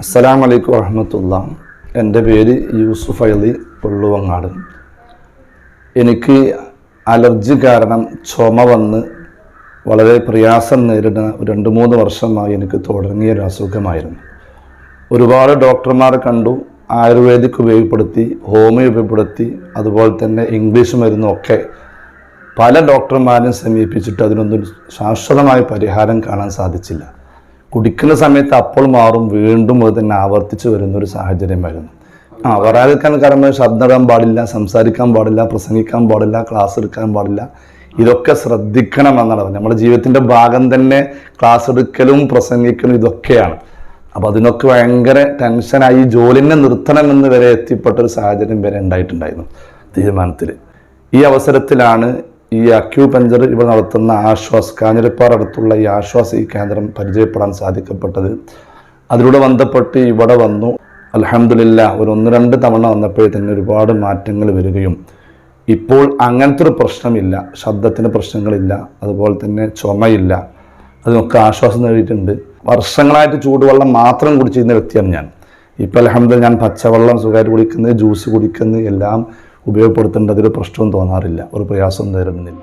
അസ്സലാമു അലൈക്കും വറഹ്മത്തുള്ളാഹി. എൻ്റെ പേര് യൂസുഫ് അലി പുള്ളുവങ്ങാട്. എനിക്ക് അലർജി കാരണം ചുമ വന്ന് വളരെ പ്രയാസം നേരിടുന്ന 2-3 വർഷമായി എനിക്ക് തുടങ്ങിയൊരു അസുഖമായിരുന്നു. ഒരുപാട് ഡോക്ടർമാരെ കണ്ടു, ആയുർവേദിക് ഉപയോഗപ്പെടുത്തി, ഹോമിയോ ഉപയോഗപ്പെടുത്തി, അതുപോലെ തന്നെ ഇംഗ്ലീഷ് മരുന്നൊക്കെ പല ഡോക്ടർമാരെയും സമീപിച്ചിട്ട് അതിനൊന്നും ശാശ്വതമായ പരിഹാരം കാണാൻ സാധിച്ചില്ല. കുടിക്കുന്ന സമയത്ത് അപ്പോൾ മാറും, വീണ്ടും അത് തന്നെ ആവർത്തിച്ച് വരുന്നൊരു സാഹചര്യമായിരുന്നു. വരാതിരിക്കാൻ കാരണം ശബ്ദം പാടില്ല, സംസാരിക്കാൻ പാടില്ല, പ്രസംഗിക്കാൻ പാടില്ല, ക്ലാസ് എടുക്കാൻ പാടില്ല. ഇതൊക്കെ ശ്രദ്ധിക്കണമെന്നാണ് പറഞ്ഞത്. നമ്മുടെ ജീവിതത്തിൻ്റെ ഭാഗം തന്നെ ക്ലാസ് എടുക്കലും പ്രസംഗിക്കലും ഇതൊക്കെയാണ്. അപ്പോൾ അതിനൊക്കെ ഭയങ്കര ടെൻഷനായി, ജോലിനെ നിർത്തണമെന്ന് വരെ എത്തിപ്പെട്ടൊരു സാഹചര്യം വരെ ഉണ്ടായിട്ടുണ്ടായിരുന്നു തീരുമാനത്തിൽ. ഈ അവസരത്തിലാണ് ഈ അക്യൂപഞ്ചർ ഇവിടെ നടത്തുന്ന ആശ്വാസ്, കാഞ്ഞിരപ്പാറ അടുത്തുള്ള ഈ ആശ്വാസ് ഈ കേന്ദ്രം പരിചയപ്പെടാൻ സാധിക്കപ്പെട്ടത്. അതിലൂടെ ബന്ധപ്പെട്ട് ഇവിടെ വന്നു. അൽഹംദുലില്ലാ, ഒരു 1-2 തവണ വന്നപ്പോഴേ തന്നെ ഒരുപാട് മാറ്റങ്ങൾ വരികയും ഇപ്പോൾ അങ്ങനത്തെ ഒരു പ്രശ്നമില്ല, ശബ്ദത്തിന് പ്രശ്നങ്ങളില്ല, അതുപോലെ തന്നെ ചുമയില്ല, അതിനൊക്കെ ആശ്വാസം നേടിയിട്ടുണ്ട്. വർഷങ്ങളായിട്ട് ചൂടുവെള്ളം മാത്രം കുടിച്ചിരുന്ന വ്യക്തിയാണ് ഞാൻ. ഇപ്പോൾ അൽഹംദുലില്ലാ ഞാൻ പച്ചവെള്ളം സുഖമായിട്ട് കുടിക്കുന്നത്, ജ്യൂസ് കുടിക്കുന്നത് എല്ലാം ഉപയോഗപ്പെടുത്തേണ്ട അതൊരു പ്രശ്നവും തോന്നാറില്ല, ഒരു പ്രയാസവും നേരിടുന്നില്ല.